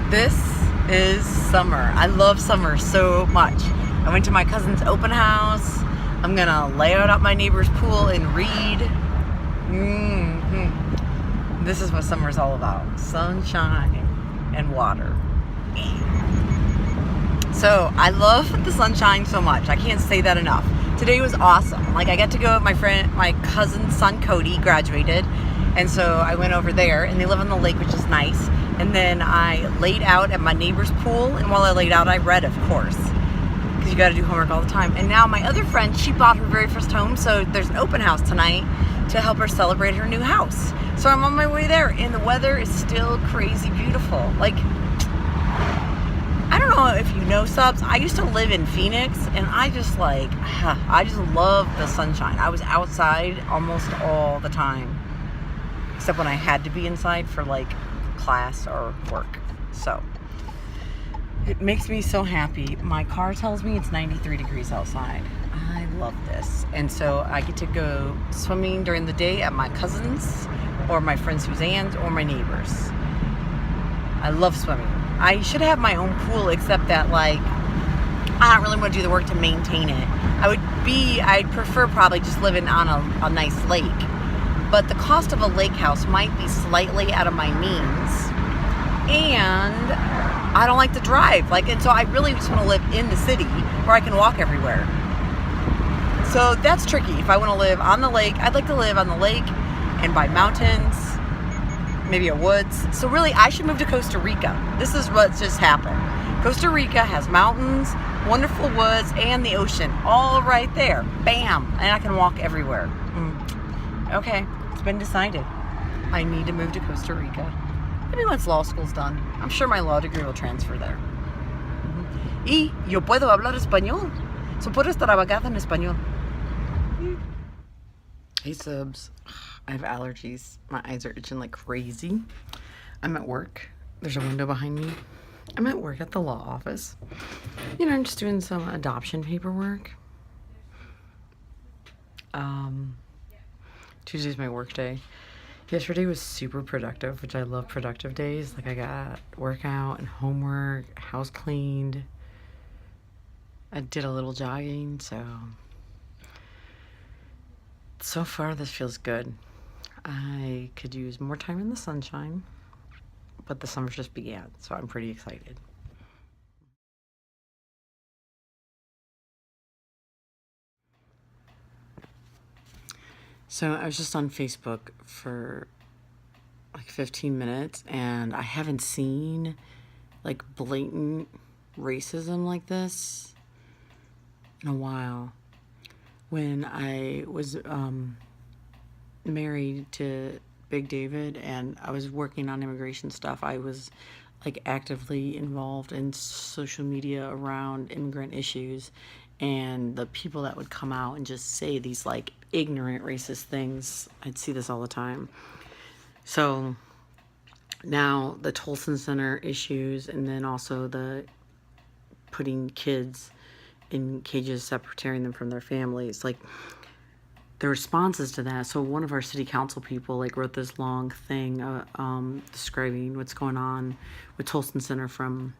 This is summer. I love summer so much. I went to my cousin's open house. I'm gonna lay out at my neighbor's pool and read. This is what summer's all about. Sunshine and water. So I love the sunshine so much. I can't say that enough. Today was awesome. Like, I got to go with my cousin's son Cody graduated, and so I went over there, and they live on the lake, which is nice. And then I laid out at my neighbor's pool, and while I laid out, I read, of course, because you got to do homework all the time. And now my other friend, she bought her very first home, so there's an open house tonight to help her celebrate her new house. So I'm on my way there, and the weather is still crazy beautiful. Like, I don't know if you know, Subs, I used to live in Phoenix, and I just love the sunshine. I was outside almost all the time, except when I had to be inside for like class or work. So it makes me so happy. My car tells me it's 93 degrees outside. I love this. And so I get to go swimming during the day at my cousin's or my friend Suzanne's or my neighbor's. I love swimming. I should have my own pool, except that, like, I don't really want to do the work to maintain it. I'd prefer probably just living on a nice lake. But the cost of a lake house might be slightly out of my means. And I don't like to drive. And so I really just want to live in the city where I can walk everywhere. So that's tricky. If I want to live on the lake, I'd like to live on the lake and by mountains, maybe a woods. So really, I should move to Costa Rica. This is what just happened. Costa Rica has mountains, wonderful woods, and the ocean all right there. Bam! And I can walk everywhere. Okay, it's been decided. I need to move to Costa Rica. Maybe once law school's done. I'm sure my law degree will transfer there. Y yo puedo hablar español. So puedo estar abogada en español. Hey, Subs. I have allergies. My eyes are itching like crazy. I'm at work. There's a window behind me. I'm at work at the law office. I'm just doing some adoption paperwork. Tuesday's my work day. Yesterday was super productive, which I love productive days. Like, I got workout and homework, house cleaned. I did a little jogging, so far this feels good. I could use more time in the sunshine, but the summer just began, so I'm pretty excited. So I was just on Facebook for like 15 minutes, and I haven't seen like blatant racism like this in a while. When I was married to Big David and I was working on immigration stuff, I was like actively involved in social media around immigrant issues, and the people that would come out and just say these like ignorant racist things, I'd see this all the time. So now the Tolson Center issues, and then also the putting kids in cages, separating them from their families, like the responses to that. So one of our city council people like wrote this long thing describing what's going on with Tolson Center from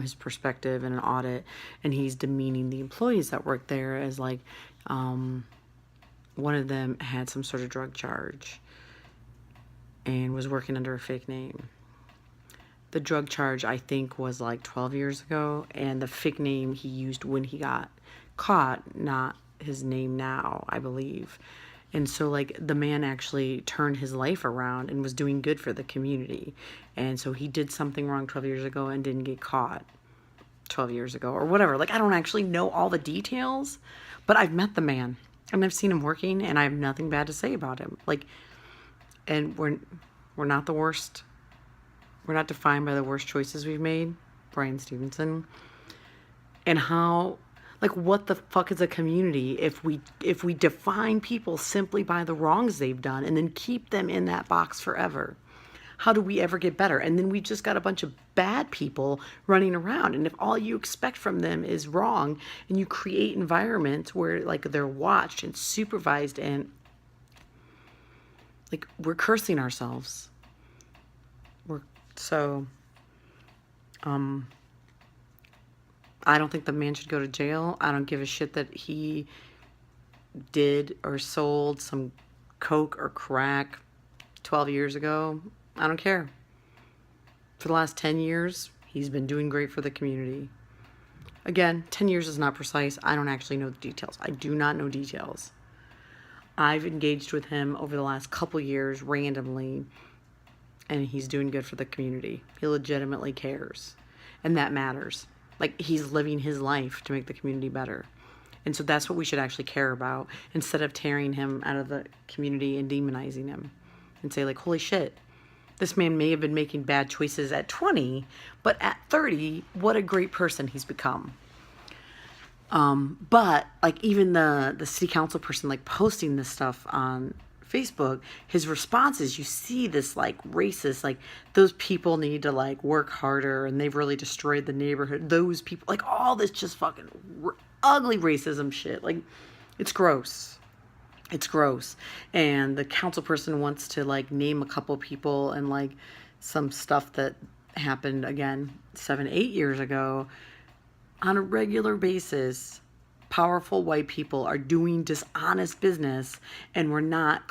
his perspective in an audit, and he's demeaning the employees that work there as like one of them had some sort of drug charge and was working under a fake name. The drug charge, I think, was like 12 years ago, and the fake name he used when he got caught, not his name now, I believe. And so like the man actually turned his life around and was doing good for the community. And so he did something wrong 12 years ago and didn't get caught 12 years ago or whatever. Like, I don't actually know all the details, but I've met the man and I've seen him working, and I have nothing bad to say about him. Like, and we're not the worst. We're not defined by the worst choices we've made. Brian Stevenson. And how, like, what the fuck is a community if we define people simply by the wrongs they've done and then keep them in that box forever? How do we ever get better? And then we just got a bunch of bad people running around, and if all you expect from them is wrong, and you create environments where like they're watched and supervised, and like we're cursing ourselves. So, I don't think the man should go to jail. I don't give a shit that he did or sold some coke or crack 12 years ago. I don't care. For the last 10 years, he's been doing great for the community. Again, 10 years is not precise. I don't actually know the details. I do not know details. I've engaged with him over the last couple years randomly, and he's doing good for the community. He legitimately cares, and that matters. Like, he's living his life to make the community better. And so that's what we should actually care about, instead of tearing him out of the community and demonizing him and say, like, holy shit, this man may have been making bad choices at 20, but at 30, what a great person he's become. But like, even the city council person, like, posting this stuff on Facebook, his responses, you see this like racist, like, those people need to like work harder and they've really destroyed the neighborhood. Those people, like, all this just fucking ugly racism shit. Like, it's gross. It's gross. And the council person wants to like name a couple people and like some stuff that happened again 7-8 years ago. On a regular basis, powerful white people are doing dishonest business, and we're not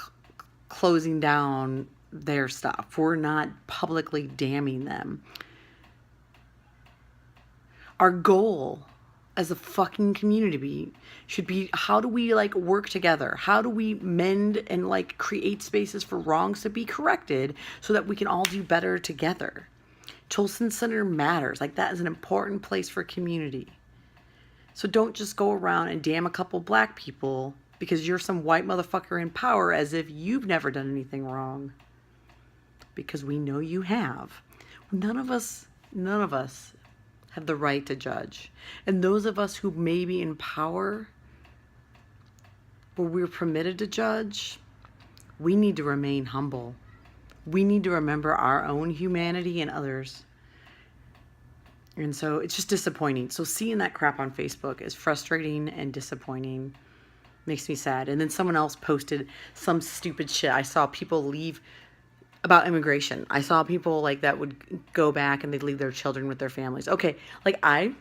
closing down their stuff. We're not publicly damning them. Our goal as a fucking community should be, how do we like work together? How do we mend and like create spaces for wrongs to be corrected so that we can all do better together? Tolson Center matters. Like, that is an important place for community. So don't just go around and damn a couple black people because you're some white motherfucker in power as if you've never done anything wrong. Because we know you have. None of us have the right to judge. And those of us who may be in power, where we're permitted to judge, we need to remain humble. We need to remember our own humanity and others. And so it's just disappointing. So seeing that crap on Facebook is frustrating and disappointing. Makes me sad. And then someone else posted some stupid shit. I saw people leave about immigration. I saw people like that would go back and they'd leave their children with their families. Okay, like I'm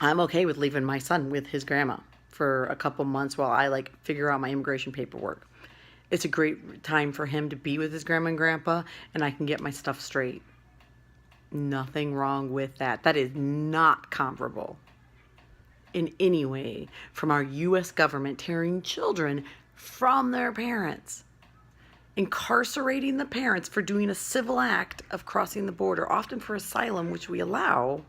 okay with leaving my son with his grandma for a couple months while I like figure out my immigration paperwork. It's a great time for him to be with his grandma and grandpa, and I can get my stuff straight. Nothing wrong with that. That is not comparable in any way from our U.S. government tearing children from their parents, incarcerating the parents for doing a civil act of crossing the border, often for asylum, which we allow,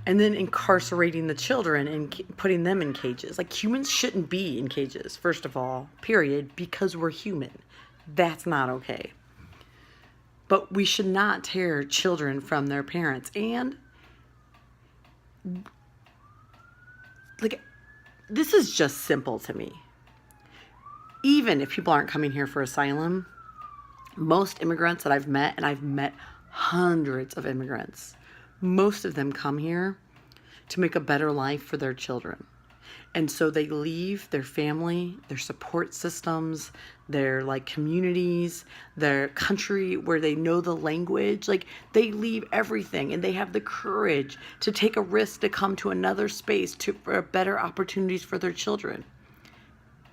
and then incarcerating the children and putting them in cages. Like, humans shouldn't be in cages, first of all, period, because we're human. That's not okay. But we should not tear children from their parents. And, like, this is just simple to me. Even if people aren't coming here for asylum, most immigrants that I've met, and I've met hundreds of immigrants, most of them come here to make a better life for their children. And so they leave their family, their support systems, their like communities, their country where they know the language. Like, they leave everything and they have the courage to take a risk to come to another space for better opportunities for their children.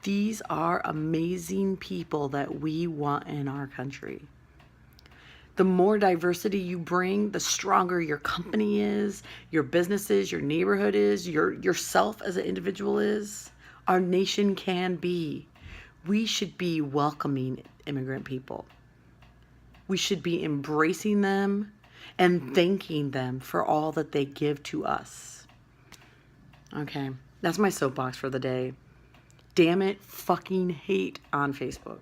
These are amazing people that we want in our country. The more diversity you bring, the stronger your company is, your business is, your neighborhood is, yourself as an individual is, our nation can be. We should be welcoming immigrant people. We should be embracing them and thanking them for all that they give to us. Okay, that's my soapbox for the day. Damn it, fucking hate on Facebook.